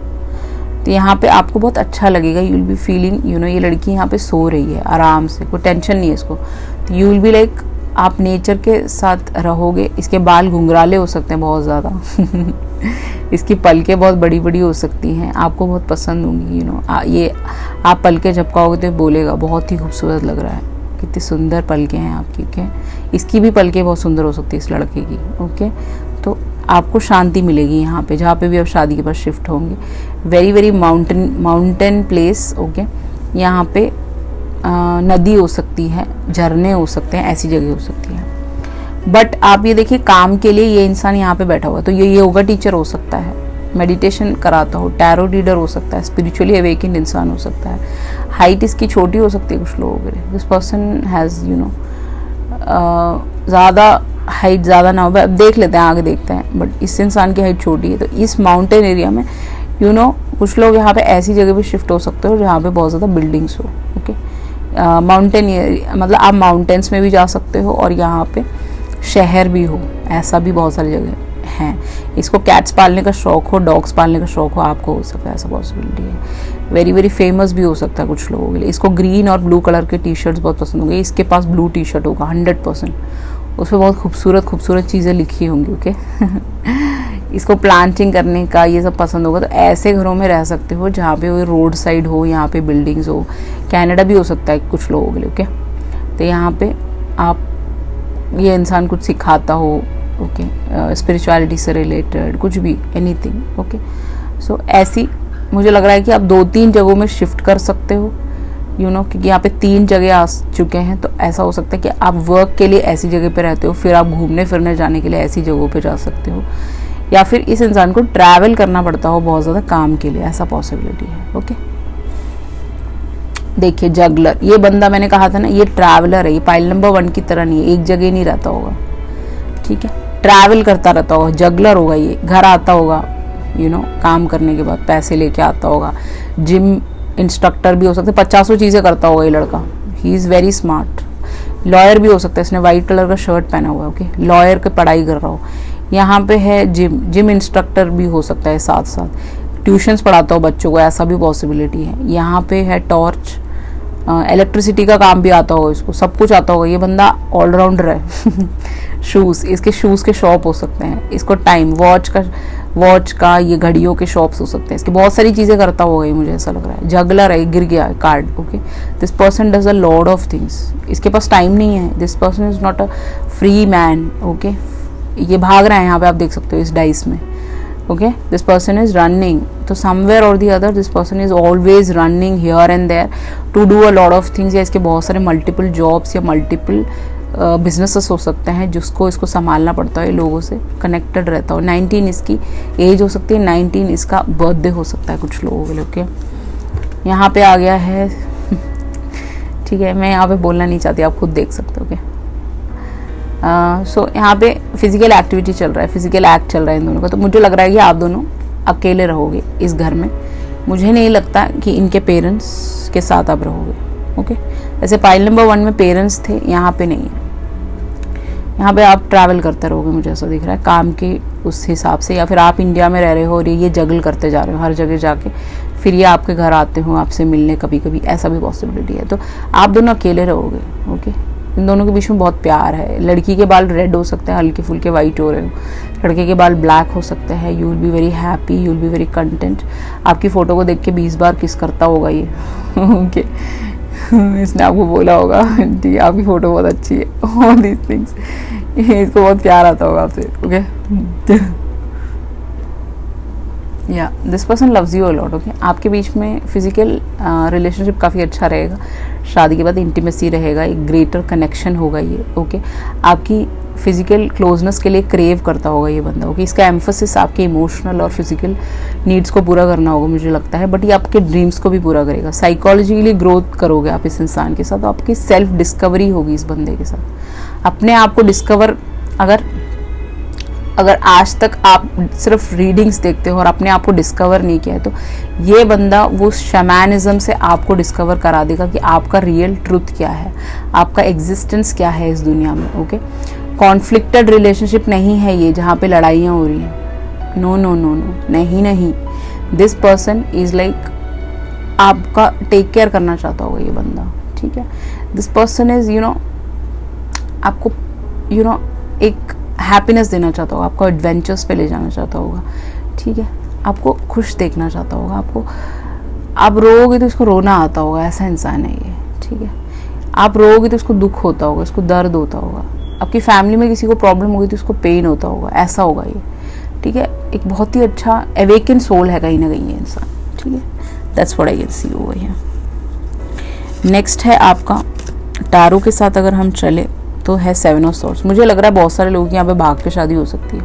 Speaker 1: तो यहाँ पे आपको बहुत अच्छा लगेगा, यू विल बी फीलिंग ये लड़की यहाँ पे सो रही है आराम से, कोई टेंशन नहीं है इसको। तो यू विल बी लाइक, आप नेचर के साथ रहोगे। इसके बाल घुंघराले हो सकते हैं बहुत ज़्यादा इसकी पलकें बहुत बड़ी बड़ी हो सकती हैं, आपको बहुत पसंद होंगी। ये आप पलकें झपकाओगे तो बोलेगा बहुत ही खूबसूरत लग रहा है, कितनी सुंदर पलकें हैं आपकी, ओके। इसकी भी पलकें बहुत सुंदर हो सकती है इस लड़के की, ओके। तो आपको शांति मिलेगी यहाँ पे, जहाँ पे भी आप शादी के बाद शिफ्ट होंगे। Very very mountain place, okay. यहाँ पे नदी हो सकती है, झरने हो सकते हैं, ऐसी जगह हो सकती है। बट आप ये देखिए, काम के लिए ये इंसान यहाँ पे बैठा हुआ, तो ये योगा टीचर हो सकता है, मेडिटेशन कराता हो, टैरो रीडर हो सकता है, स्पिरिचुअली अवेकेंड इंसान हो सकता है। हाइट इसकी छोटी हो सकती है कुछ लोगों के लिए। दिस पर्सन हैज़ ज़्यादा हाइट ज़्यादा ना हो, अब देख लेते हैं, आगे देखते हैं। बट इस इंसान की हाइट छोटी है, तो इस माउंटेन एरिया में कुछ लोग यहाँ पे ऐसी जगह पे शिफ्ट हो सकते हो जहाँ पे बहुत ज़्यादा बिल्डिंग्स हो, ओके। माउंटेन एरिया मतलब आप माउंटेन्स में भी जा सकते हो और यहाँ पे शहर भी हो, ऐसा भी बहुत सारी जगह हैं। इसको कैट्स पालने का शौक हो, डॉग्स पालने का शौक हो, आपको हो सकता है, ऐसा पॉसिबिलिटी है। वेरी वेरी फेमस भी हो सकता है कुछ लोगों के लिए। इसको ग्रीन और ब्लू कलर के टी शर्ट्स बहुत पसंद होंगे। इसके पास ब्लू टी शर्ट होगा 100%, उस पर बहुत खूबसूरत खूबसूरत चीज़ें लिखी होंगी, ओके इसको प्लांटिंग करने का ये सब पसंद होगा। तो ऐसे घरों में रह सकते हो जहाँ पे वो रोड साइड हो, यहाँ पे बिल्डिंग्स हो। कनाडा भी हो सकता है कुछ लोगों के लिए, ओके। तो यहाँ पे आप ये इंसान कुछ सिखाता हो, ओके, स्पिरिचुअलिटी से रिलेटेड कुछ भी, एनीथिंग, ओके। सो ऐसी मुझे लग रहा है कि आप 2-3 जगहों में शिफ्ट कर सकते हो, क्योंकि यहाँ पे 3 जगह आ चुके हैं, तो ऐसा हो सकता है कि आप वर्क के लिए ऐसी जगह पे रहते हो, फिर आप घूमने फिरने जाने के लिए ऐसी जगहों पे जा सकते हो, या फिर इस इंसान को ट्रैवल करना पड़ता हो बहुत ज़्यादा काम के लिए, ऐसा पॉसिबिलिटी है, ओके। देखिए जगलर, ये बंदा मैंने कहा था ना, ये ट्रैवलर है, ये पाइल नंबर 1 की तरह नहीं है, एक जगह नहीं रहता होगा, ठीक है, ट्रैवल करता रहता होगा, जगलर होगा ये, घर आता होगा काम करने के बाद पैसे लेके आता होगा, जिम इंस्ट्रक्टर भी हो सकता है, 50 चीज़ें करता होगा ये लड़का, he is very smart. Lawyer भी हो सकता है, इसने वाइट कलर का शर्ट पहना हुआ है, ओके, लॉयर की पढ़ाई कर रहा हो। यहाँ पे है जिम इंस्ट्रक्टर भी हो सकता है, साथ साथ ट्यूशन्स पढ़ाता हो बच्चों को, ऐसा भी पॉसिबिलिटी है। यहाँ पे है टॉर्च, इलेक्ट्रिसिटी का काम भी आता होगा इसको, सब कुछ आता होगा, ये बंदा ऑलराउंडर है। शूज़, इसके शूज़ के शॉप हो सकते हैं, इसको टाइम वॉच का ये घड़ियों के शॉप्स हो सकते हैं, इसकी बहुत सारी चीज़ें करता होगा ये, मुझे ऐसा लग रहा है। जगलर है, गिर गया है card, okay. This person does a lot of things, इसके पास टाइम नहीं है, this person is not a free man, okay. ये भाग रहा है, यहाँ पे आप देख सकते हो इस डाइस में, okay. This person is running, तो समवेयर और the other this person is always running here and there to do a lot of things, या इसके बहुत सारे मल्टीपल जॉब्स या मल्टीपल बिजनेसेस हो सकते हैं जिसको इसको संभालना पड़ता है, लोगों से कनेक्टेड रहता हो। 19 इसकी एज हो सकती है, 19 इसका बर्थडे हो सकता है कुछ लोगों के लिए, ओके। यहाँ पे आ गया है ठीक है, मैं यहाँ पे बोलना नहीं चाहती, आप खुद देख सकते हो, ओके। सो यहाँ पे फिजिकल एक्टिविटी चल रहा है, फिजिकल एक्ट चल रहा है इन दोनों का, तो मुझे लग रहा है कि आप दोनों अकेले रहोगे इस घर में, मुझे नहीं लगता कि इनके पेरेंट्स के साथ आप रहोगे, ओके। ऐसे पाइल नंबर 1 में पेरेंट्स थे, यहाँ पे नहीं है, यहाँ पे आप ट्रैवल करते रहोगे, मुझे ऐसा दिख रहा है काम के उस हिसाब से, या फिर आप इंडिया में रह रहे हो और ये जगल करते जा रहे हो हर जगह जाके, फिर ये आपके घर आते हो आपसे मिलने कभी कभी, ऐसा भी पॉसिबिलिटी है। तो आप दोनों अकेले रहोगे, ओके। इन दोनों के बीच में बहुत प्यार है। लड़की के बाल रेड हो सकते हैं, हल्के फुल्के वाइट हो रहे हो, लड़के के बाल ब्लैक हो सकते हैं। You will be very happy, you will be very content. आपकी फ़ोटो को देख के 20 बार किस करता होगा ये, ओके। इसने आपको बोला होगा ठीक है आपकी फ़ोटो बहुत अच्छी है, ऑल दीज थिंग्स, इसको बहुत प्यार आता होगा आपसे, ओके। या this person loves you a lot, okay. आपके बीच में फिजिकल रिलेशनशिप काफ़ी अच्छा रहेगा, शादी के बाद इंटीमेसी रहेगा, एक ग्रेटर कनेक्शन होगा ये, ओके। आपकी फिजिकल क्लोजनेस के लिए क्रेव करता होगा ये बंदा, ओके। इसका एम्फोसिस आपके इमोशनल और फिजिकल नीड्स को पूरा करना होगा मुझे लगता है, बट ये आपके ड्रीम्स को भी पूरा करेगा। साइकोलॉजिकली ग्रोथ करोगे आप इस इंसान के साथ, आपकी सेल्फ डिस्कवरी होगी इस बंदे के साथ। अपने आप को डिस्कवर, अगर आज तक आप सिर्फ रीडिंग्स देखते हो और अपने आप को डिस्कवर नहीं किया है, तो ये बंदा वो शैमानिज्म से आपको डिस्कवर करा देगा कि आपका रियल ट्रुथ क्या है, आपका एग्जिस्टेंस क्या है इस दुनिया में, ओके। कॉन्फ्लिक्टेड रिलेशनशिप नहीं है ये जहाँ पे लड़ाइयाँ हो रही हैं, नो नो नो नो, नहीं। दिस पर्सन इज लाइक आपका टेक केयर करना चाहता होगा ये बंदा, ठीक है। दिस पर्सन इज आपको एक हैप्पीनेस देना चाहता होगा, आपको एडवेंचर्स पे ले जाना चाहता होगा, ठीक है। आपको खुश देखना चाहता होगा, आपको, आप रोओगे तो इसको रोना आता होगा, ऐसा इंसान है ये, ठीक है। आप रोओगे तो इसको दुख होता होगा, इसको दर्द होता होगा, आपकी फैमिली में किसी को प्रॉब्लम होगी तो इसको पेन होता होगा, ऐसा होगा ये, ठीक है। एक बहुत ही अच्छा अवेकन सोल है कहीं ना कहीं ये इंसान, ठीक है। That's what I can see over here. Next है आपका टारो के साथ अगर हम चले तो है 7 ऑफ सॉर्ड्स। मुझे लग रहा है बहुत सारे लोगों की यहाँ पे भाग के शादी हो सकती है,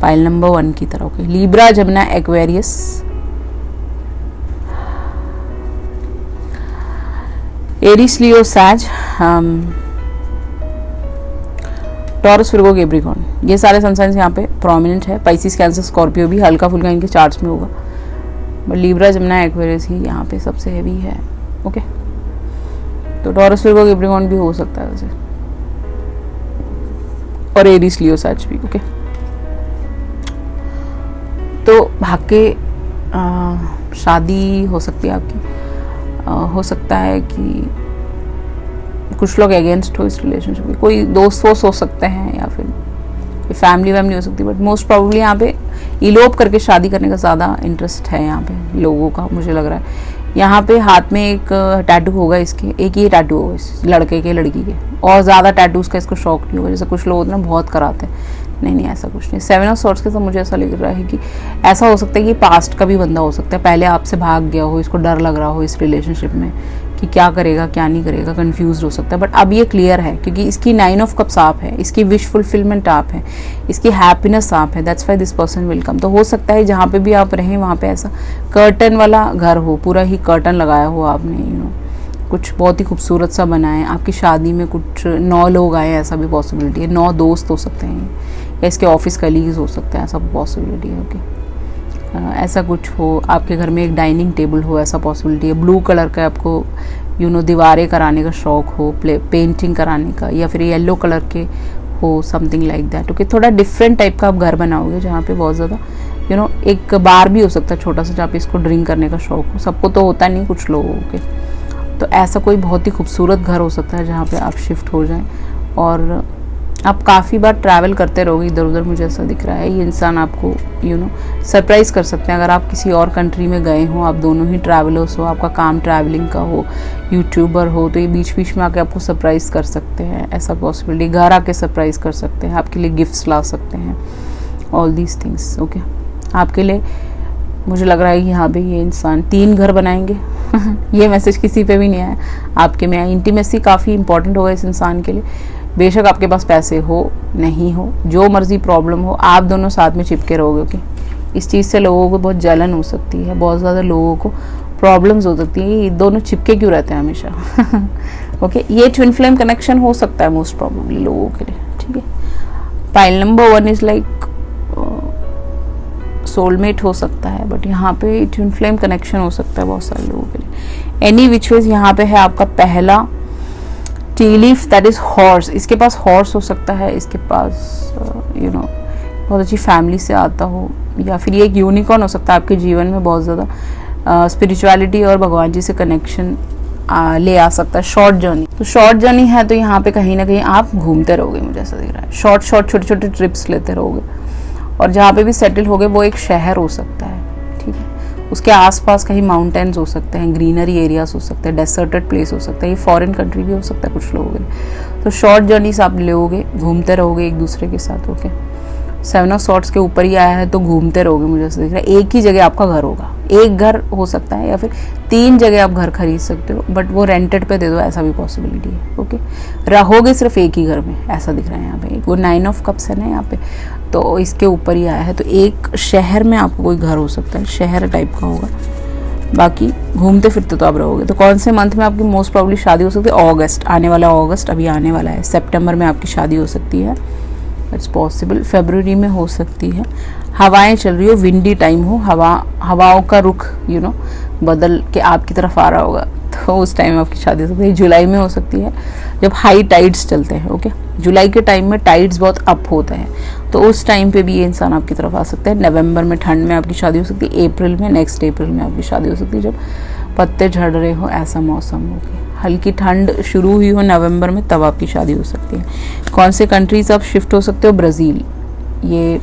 Speaker 1: पाइल नंबर 1 की तरह, okay. Libra, Gemini, Aquarius, Aries, Leo, सैज, टॉरस, विर्गो, कैप्रिकॉर्न, ये सारे सन साइंस यहाँ पे प्रोमिनेंट है। पाइसिस, कैंसर, स्कॉर्पियो भी हल्का फुल्का इनके चार्ट्स में होगा, बट लीब्रा, जमुना, एक्वेरियस ही यहाँ पे सबसे हैवी है, ओके। तो टॉरस, विर्गो, कैप्रिकॉर्न भी हो सकता है वैसे, और एरिस, लियो, सैज भी, ओके। तो भाग के शादी हो सकती है आपकी, हो सकता है कि कुछ लोग अगेंस्ट हो इस रिलेशनशिप में, कोई दोस्त वोस्त हो सकते हैं या फिर फैमिली वैमिली हो सकती है, बट मोस्ट प्रोबेबली यहाँ पे इलोप करके शादी करने का ज़्यादा इंटरेस्ट है यहाँ पे लोगों का, मुझे लग रहा है। यहाँ पे हाथ में एक टैटू होगा इसके, एक ही टैटू होगा इस लड़के के लड़की के, और ज़्यादा टैटूज़ का इसको शौक नहीं होगा, जैसे कुछ लोग होते हैं ना बहुत कराते हैं। नहीं ऐसा कुछ नहीं। 7 ऑफ सॉर्ड्स के साथ मुझे ऐसा लग रहा है कि ऐसा हो सकता है कि पास्ट का भी बंदा हो सकता है, पहले आपसे भाग गया हो, इसको डर लग रहा हो इस रिलेशनशिप में कि क्या करेगा क्या नहीं करेगा, कंफ्यूज हो सकता है। बट अब ये क्लियर है क्योंकि इसकी 9 ऑफ कप्स आप है, इसकी विश फुलफिलमेंट आप है, इसकी हैप्पीनेस आप है, that's why this person will come. तो हो सकता है जहाँ पे भी आप रहें वहाँ पे ऐसा कर्टन वाला घर हो, पूरा ही कर्टन लगाया हो आपने, कुछ बहुत ही खूबसूरत सा बनाए, आपकी शादी में कुछ 9 लोग आए, ऐसा भी पॉसिबिलिटी है। 9 दोस्त हो सकते हैं या इसके ऑफिस कलीग्स हो सकते हैं, ऐसा पॉसिबिलिटी है। ओके, ऐसा कुछ हो, आपके घर में एक डाइनिंग टेबल हो, ऐसा पॉसिबिलिटी है। ब्लू कलर का आपको दीवारें कराने का शौक हो, पेंटिंग कराने का, या फिर येलो कलर के हो, समथिंग लाइक दैट। ओके, थोड़ा डिफरेंट टाइप का आप घर बनाओगे जहाँ पे बहुत ज़्यादा एक बार भी हो सकता है छोटा सा, जहाँ पे इसको ड्रिंक करने का शौक हो। सबको तो होता नहीं, कुछ लोगों के। तो ऐसा कोई बहुत ही खूबसूरत घर हो सकता है जहाँ पे आप शिफ्ट हो जाएं, और आप काफ़ी बार ट्रैवल करते रहोगे इधर उधर, मुझे ऐसा दिख रहा है। ये इंसान आपको सरप्राइज़ कर सकते हैं। अगर आप किसी और कंट्री में गए हो, आप दोनों ही ट्रैवलर्स हो, आपका काम ट्रैवलिंग का हो, यूट्यूबर हो, तो ये बीच बीच में आके आपको सरप्राइज़ कर सकते हैं, ऐसा पॉसिबिलिटी। घर आके सरप्राइज़ कर सकते हैं, आपके लिए गिफ्ट्स ला सकते हैं, ऑल दीज थिंग्स। ओके, आपके लिए मुझे लग रहा है कि यहाँ पे ये इंसान 3 घर बनाएंगे। ये मैसेज किसी पे भी नहीं आया, आपके में आया। इंटीमेसी काफ़ी इंपॉर्टेंट होगा इस इंसान के लिए। बेशक आपके पास पैसे हो नहीं हो, जो मर्जी प्रॉब्लम हो, आप दोनों साथ में चिपके रहोगे। ओके, इस चीज़ से लोगों को बहुत जलन हो सकती है, बहुत ज़्यादा लोगों को प्रॉब्लम्स हो सकती है, ये दोनों चिपके क्यों रहते हैं हमेशा। ओके, ये ट्विन फ्लेम कनेक्शन हो सकता है मोस्ट प्रॉब्लली लोगों के लिए। ठीक है, pile number 1 is like soulmate हो सकता है, बट यहाँ पे ट्विन फ्लेम कनेक्शन हो सकता है बहुत सारे लोगों के लिए। एनी विच वेज यहाँ पे है आपका पहला T leaf, that is horse. इसके पास हॉर्स हो सकता है, इसके पास बहुत अच्छी फैमिली से आता हो, या फिर ये एक यूनिकॉर्न हो सकता है आपके जीवन में, बहुत ज़्यादा स्पिरिचुअलिटी और भगवान जी से कनेक्शन ले आ सकता है। शॉर्ट जर्नी, तो शॉर्ट जर्नी है तो यहाँ पे कहीं ना कहीं आप घूमते रहोगे, मुझे ऐसा दिख रहा है। शॉर्ट छोटे छोटे ट्रिप्स लेते रहोगे, और जहाँ पे भी सेटल हो गए वो एक शहर हो सकता है। ठीक है, उसके आसपास कहीं माउंटेन्स हो सकते हैं, ग्रीनरी एरियाज हो सकते हैं, डेसर्टेड प्लेस हो सकता है, ये फॉरेन कंट्री भी हो सकता है कुछ लोगों के लिए। तो शॉर्ट जर्नीस आप लोगे, घूमते रहोगे एक दूसरे के साथ। ओके, 7 ऑफ सॉर्ड्स के ऊपर ही आया है तो घूमते रहोगे, मुझे ऐसा दिख रहा है। एक ही जगह आपका घर होगा, एक घर हो सकता है, या फिर 3 जगह आप घर खरीद सकते हो, बट वो रेंटेड पे दे दो, ऐसा भी पॉसिबिलिटी है। ओके, रहोगे सिर्फ एक ही घर में, ऐसा दिख रहा है यहाँ पे। वो 9 ऑफ कप्स है ना यहाँ पे, तो इसके ऊपर ही आया है, तो एक शहर में आपको कोई घर हो सकता है, शहर टाइप का होगा। बाकी घूमते फिरते तो आप रहोगे। तो कौन से मंथ में आपकी मोस्ट प्रॉब्ली शादी हो सकती है? अगस्त, आने वाला अगस्त अभी आने वाला है। सितंबर में आपकी शादी हो सकती है, इट्स पॉसिबल। फरवरी में हो सकती है। हवाएं चल रही हो, विंडी टाइम हो, हवाओं का रुख बदल के आपकी तरफ आ रहा होगा, तो उस टाइम में आपकी शादी हो सकती है। जुलाई में हो सकती है जब हाई टाइड्स चलते हैं। ओके, जुलाई के टाइम में टाइड्स बहुत अप होते हैं, तो उस टाइम पे भी ये इंसान आपकी तरफ आ सकता है। नवंबर में ठंड में आपकी शादी हो सकती है। अप्रैल में, नेक्स्ट अप्रैल में आपकी शादी हो सकती है, जब पत्ते झड़ रहे हो, ऐसा मौसम हो गया। हल्की ठंड शुरू हुई हो नवंबर में, तब आपकी शादी हो सकती है। कौन से कंट्रीज आप शिफ्ट हो सकते हो? ब्राज़ील, ये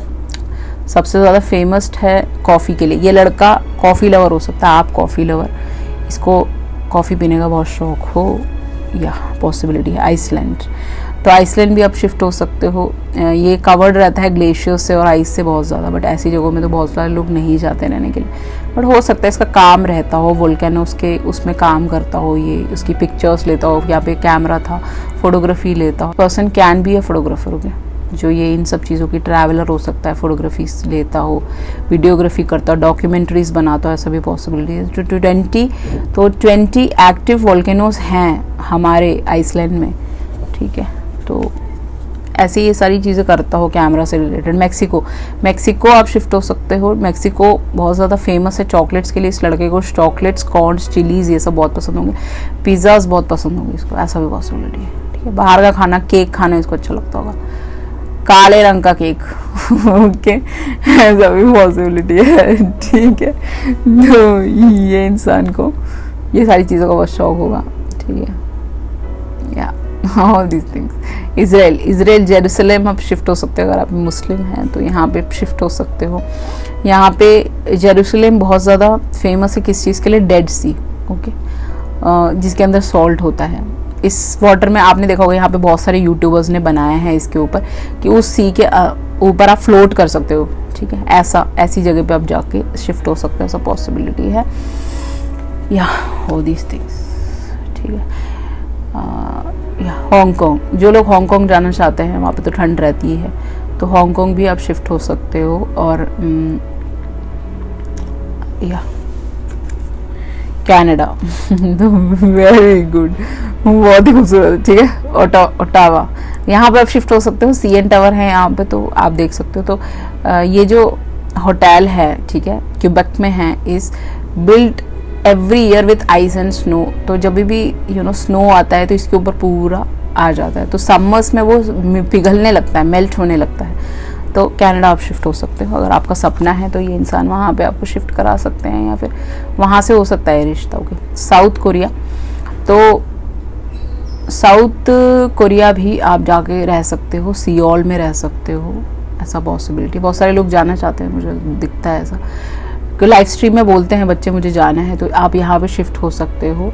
Speaker 1: सबसे ज़्यादा फेमस है कॉफ़ी के लिए। ये लड़का कॉफ़ी लवर हो सकता है, आप कॉफ़ी लवर, इसको कॉफ़ी पीने का बहुत शौक हो, या पॉसिबिलिटी है। आइसलैंड, तो आइसलैंड भी आप शिफ्ट हो सकते हो। ये कवर्ड रहता है ग्लेशियर से और आइस से बहुत ज़्यादा, बट ऐसी जगहों में तो बहुत सारे लोग नहीं जाते रहने के लिए, बट हो सकता है इसका काम रहता हो, वोल्केनो उसमें काम करता हो, ये उसकी पिक्चर्स लेता हो, यहाँ पे कैमरा था, फोटोग्राफी लेता हो। Person can be a photographer, okay, जो ये इन सब चीज़ों की ट्रैवलर हो सकता है, फोटोग्राफी लेता हो, वीडियोग्राफी करता हो, डॉक्यूमेंट्रीज बनाता हो, ऐसा भी पॉसिबिलिटी है। तो 20 एक्टिव वोल्केनोज हैं हमारे आइसलैंड में। ठीक है, तो ऐसे ये सारी चीज़ें करता हो कैमरा से रिलेटेड। मैक्सिको आप शिफ्ट हो सकते हो। मैक्सिको बहुत ज़्यादा फेमस है चॉकलेट्स के लिए। इस लड़के को चॉकलेट्स, कॉर्न्स, चिलीज़ ये सब बहुत पसंद होंगे, पिज़्ज़ाज बहुत पसंद होंगे इसको, ऐसा भी पॉसिबिलिटी है। ठीक है, बाहर का खाना, केक खाना इसको अच्छा लगता होगा, काले रंग का केक। ओके, ऐसा भी पॉसिबिलिटी है। ठीक है, तो ये इंसान को ये सारी चीज़ों का बहुत शौक होगा। ठीक है, या all these things. Israel, Jerusalem आप शिफ्ट हो सकते हो अगर आप मुस्लिम हैं, तो यहाँ पे शिफ्ट हो सकते हो। यहाँ पे जेरूसलम बहुत ज़्यादा फेमस है किस चीज़ के लिए? डेड सी। ओके, जिसके अंदर सॉल्ट होता है। इस वाटर में आपने देखा होगा यहाँ पे बहुत सारे यूट्यूबर्स ने बनाए हैं इसके ऊपर कि उस सी के ऊपर आप फ्लोट कर सकते हो, ठीक है। ऐसी जगह पे आप जाके शिफ्ट हो सकते हो, ऐसा पॉसिबिलिटी है या ऑल दीज थिंग्स, ठीक है। या हांगकांग, जो लोग हांगकांग जाना चाहते हैं, वहाँ पे तो ठंड रहती है, तो हांगकांग भी आप शिफ्ट हो सकते हो। और या कनाडा वेरी गुड, बहुत ही खूबसूरत, ठीक है। ओटावा, यहाँ पे आप शिफ्ट हो सकते हो। CN टावर है यहाँ पे, तो आप देख सकते हो। तो ये जो होटल है, ठीक है, क्यूबेक में है, is built every year with ice and snow. तो जब भी स्नो आता है तो इसके ऊपर पूरा आ जाता है, तो समर्स में वो पिघलने लगता है, मेल्ट होने लगता है। तो कनाडा आप शिफ्ट हो सकते हो, अगर आपका सपना है तो ये इंसान वहाँ पे आपको शिफ्ट करा सकते हैं, या फिर वहाँ से हो सकता है रिश्ता। ओके, साउथ कोरिया, तो साउथ कोरिया भी आप जाके रह सकते हो, सियोल में रह सकते हो, ऐसा पॉसिबिलिटी। बहुत सारे लोग जाना चाहते हैं, मुझे दिखता है ऐसा, कि लाइव स्ट्रीम में बोलते हैं बच्चे मुझे जाना है, तो आप यहाँ पे शिफ्ट हो सकते हो।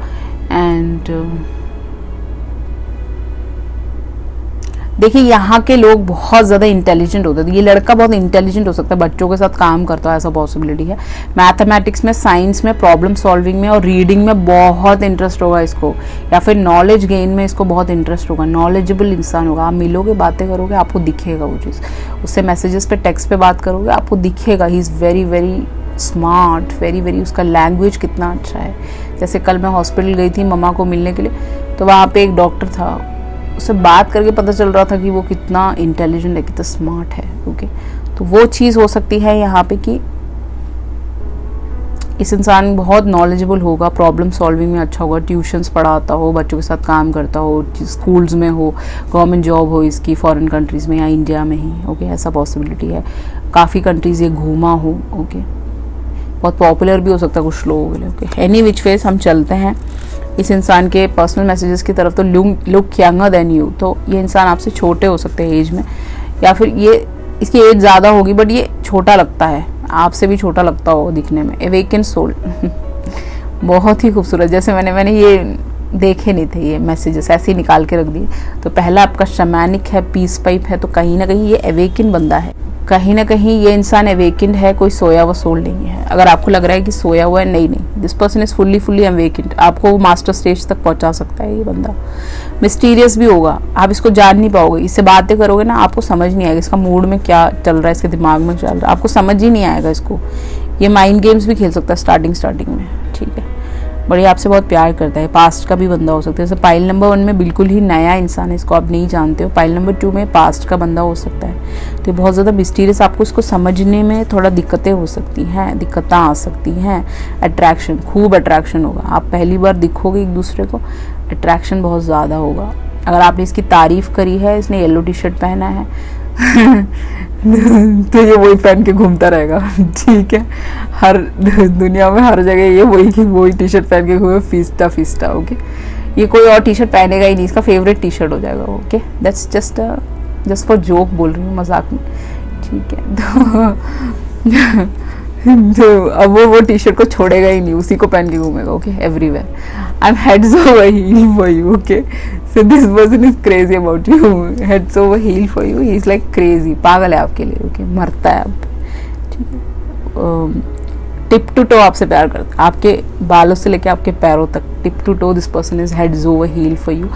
Speaker 1: एंड देखिए, यहाँ के लोग बहुत ज़्यादा इंटेलिजेंट होते हैं। ये लड़का बहुत इंटेलिजेंट हो सकता है, बच्चों के साथ काम करता है, ऐसा पॉसिबिलिटी है। मैथमेटिक्स में, साइंस में, प्रॉब्लम सॉल्विंग में और रीडिंग में बहुत इंटरेस्ट होगा इसको, या फिर नॉलेज गेन में इसको बहुत इंटरेस्ट होगा। नॉलेजेबल इंसान होगा, आप मिलोगे, बातें करोगे, आपको दिखेगा वो चीज़। उससे मैसेजेस पे, टेक्स्ट पे बात करोगे, आपको दिखेगा he is very very smart, very very, उसका लैंग्वेज कितना अच्छा है। जैसे कल मैं हॉस्पिटल गई थी मम्मा को मिलने के लिए, तो वहाँ पे एक डॉक्टर था, उससे बात करके पता चल रहा था कि वो कितना इंटेलिजेंट है, कितना स्मार्ट है। ओके, तो वो चीज़ हो सकती है यहाँ पे कि इस इंसान बहुत नॉलेजेबल होगा, प्रॉब्लम सॉल्विंग में अच्छा होगा, ट्यूशन्स पढ़ाता हो, बच्चों के साथ काम करता हो, स्कूल्स में हो, गवर्नमेंट जॉब हो इसकी, फॉरेन कंट्रीज़ में या इंडिया में ही। ओके, ऐसा पॉसिबिलिटी है। काफ़ी कंट्रीज़ ये घूमा हो। ओके, बहुत पॉपुलर भी हो सकता है कुछ लोगों के लिए। ओके, एनी विच वेज हम चलते हैं इस इंसान के पर्सनल मैसेजेस की तरफ। तो लुक यंगर देन यू, तो ये इंसान आपसे छोटे हो सकते हैं एज में, या फिर ये इसकी एज ज़्यादा होगी बट ये छोटा लगता है, आपसे भी छोटा लगता हो दिखने में। एवेकन सोल बहुत ही खूबसूरत। जैसे मैंने ये देखे नहीं थे ये मैसेजेस, ऐसे ही निकाल के रख दिए। तो पहला आपका शमैनिक है, पीस पाइप है, तो कहीं ना कहीं ये एवेकन बंदा है, कहीं ना कहीं ये इंसान अवेकेंड है, कोई सोया हुआ सोल नहीं है। अगर आपको लग रहा है कि सोया हुआ है, नहीं, this person is fully awakened, आपको मास्टर स्टेज तक पहुंचा सकता है ये बंदा। मिस्टीरियस भी होगा, आप इसको जान नहीं पाओगे, इससे बातें करोगे ना, आपको समझ नहीं आएगा इसका मूड में क्या चल रहा है, इसके दिमाग में चल रहा है, आपको समझ ही नहीं आएगा इसको। ये माइंड गेम्स भी खेल सकता है स्टार्टिंग में, ठीक है। बड़ी आपसे बहुत प्यार करता है। पास्ट का भी बंदा हो सकता है, जैसे पाइल नंबर 1 में बिल्कुल ही नया इंसान है, इसको आप नहीं जानते हो। पाइल नंबर 2 में पास्ट का बंदा हो सकता है। तो बहुत ज़्यादा मिस्टीरियस, आपको इसको समझने में थोड़ा दिक्कतें हो सकती हैं, दिक्कतें आ सकती हैं। अट्रैक्शन, खूब अट्रैक्शन होगा, आप पहली बार दिखोगे एक दूसरे को, अट्रैक्शन बहुत ज़्यादा होगा। अगर आपने इसकी तारीफ़ करी है, इसने येलो टी शर्ट पहना है तो ये वही पहन के घूमता रहेगा, ठीक है। हर दुनिया में हर जगह ये वही टी शर्ट पहन के घूमे, फिस्टा। ओके, ये कोई और टी शर्ट पहनेगा ही नहीं, इसका फेवरेट टी शर्ट हो जाएगा। Okay, that's just for joke बोल रही हूँ, मजाक में, ठीक है। तो अब वो टी शर्ट को छोड़ेगा ही नहीं, उसी को पहन के घूमेगा। Okay, everywhere. I am heads over heel for you. Okay, so this person is crazy about you, heads over heel for you, he is like crazy, पागल है आपके लिए। ओके, मरता है आप, ठीक है। टिप टू टो आपसे प्यार करता है, आपके बालों से लेके आपके पैरों तक, tip to toe this person is heads over heel for you,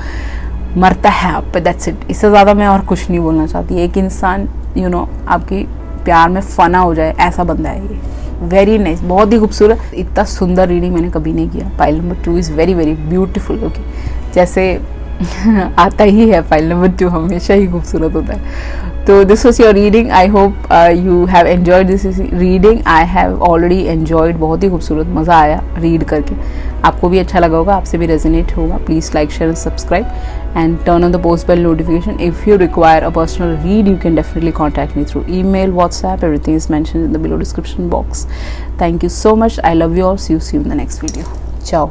Speaker 1: मरता है आप पे, दैट्स इट। इससे ज़्यादा मैं और कुछ नहीं बोलना चाहती। एक इंसान आपकी प्यार में फना हो जाए, ऐसा बंदा है ये। वेरी नाइस, बहुत ही खूबसूरत। इतना सुंदर रीडिंग मैंने कभी नहीं किया। Pile number 2 is very very beautiful. Okay, जैसे आता ही है, फाइल नंबर 2 हमेशा ही खूबसूरत होता है। तो this was your reading. I hope you have enjoyed this reading. I have already enjoyed, बहुत ही खूबसूरत, मज़ा आया रीड करके। आपको भी अच्छा लगा होगा, आपसे भी रेजोनेट होगा। Please like, share and subscribe and turn on the post bell notification. If you require a personal read, you can definitely contact me through email, WhatsApp. Everything is mentioned in the below description box. Thank you so much. I love you all. See you in the next video. Ciao.